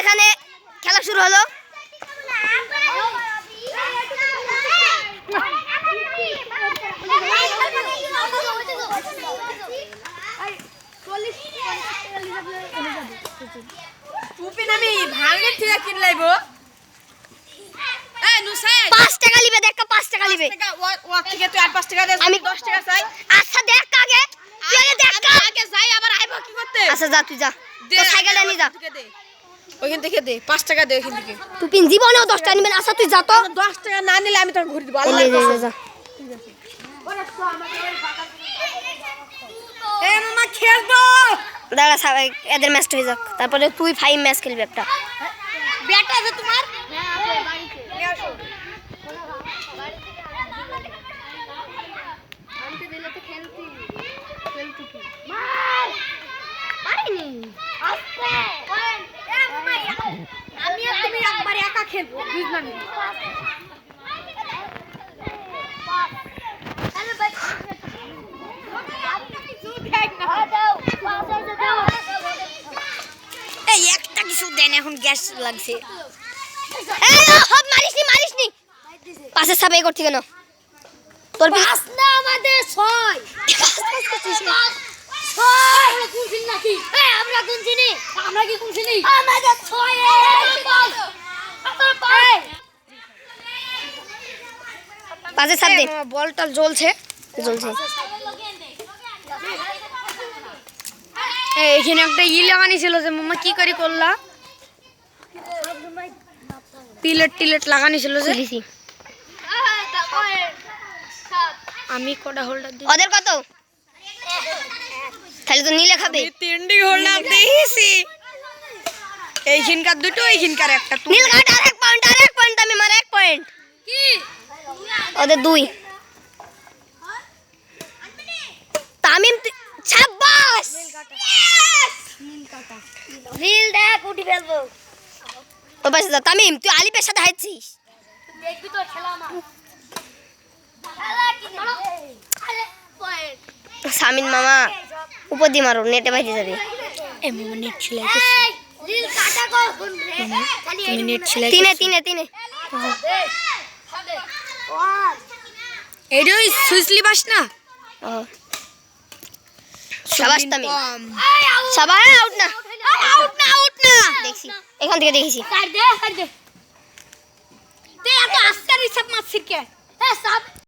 এখানে খেলা শুরু হলো। আমি ভাঙে থেকে কিন লাইবো। 5 টাকা লিবে, দেখ 5 টাকা লিবে। ও থেকে তুই আর 5 টাকা দে, আমি 10 টাকা চাই। আচ্ছা দেখ আগে, তুই আগে দেখ। আগে যাই আবার আইবো কি করতে? আচ্ছা যা, তুই যা, তো সাইকেলটা নিয়ে যা। ওইখান থেকে দে 5 টাকা দে ওইখান থেকে। তুই পিন জীবনেও 10 টাকা নিবেন। আচ্ছা তুই যা তো। 10 টাকা না নিলে আমি তোর ঘুরে দিব। যা। এ মামা খেলবো। দাঁড়া সবাই এদের ম্যাচটা হয়ে যাক, তারপরে তুই 5 ম্যাচ খেলবি একটা। ব্যাট আছে তোমার? হ্যাঁ আছে বাড়িতে। নিয়ে আসো। আনতে দিলে তো খেলতি কি মার পারিনি আস্তে। এ মামা আমি আর তুমি একবার একা খেলবো, বুঝলাম না। আরে ভাই আপনি কিছু দেখ না, দাও দাও। এই একটা কিছু দেন, এখন গ্যাস লাগছে। এই হপ মারিসনি পাশে সাবে করতে কেন? তোর পাস না আমাদের 6 আমরা কোন চিনি নাকি? এই আমরা কোন চিনি? আমরা কি কোন চিনি? আমাদের 6 পাশে সাব দে। বলটা জ্বলছে। এখানে একটা লাগানি ছিল যে মামা কি করে করলা? টিলেট লাগানি ছিল যে। আমি কোডা হোল্ডার দিই। ওদের কত? তাহলে তো নীলে খাবে। আমি 3টি হোল্ডার দিয়েছি। এইখানকার দুটো, এইখানকার একটা। নীল কাট আর 1 পয়েন্ট আমি মার 1 পয়েন্ট। কি? ওদের 2। তামিম শাবাশ। নীল দেখ উঠি ফেলবো। ও বাস যা তামিম, তুই আলিফের সাথে হাইছিস। দেখবি তো খেলা আমার। সামিন মামা উপর দিয়ে মারো, নেটে বাইরে যাবে। এ মামা নেট ছিল। নীল কাটা কোন রে? তুমি নেট ছিল। তিনে এডি ওই সুইসলি বাস না। শাবাশ তামিম। শাবাশ আউট না দেখছি, এখান থেকে দেখেছি। কাট দে তুই এত আস্তে রিসাব মারছিস কে? হ্যাঁ সাব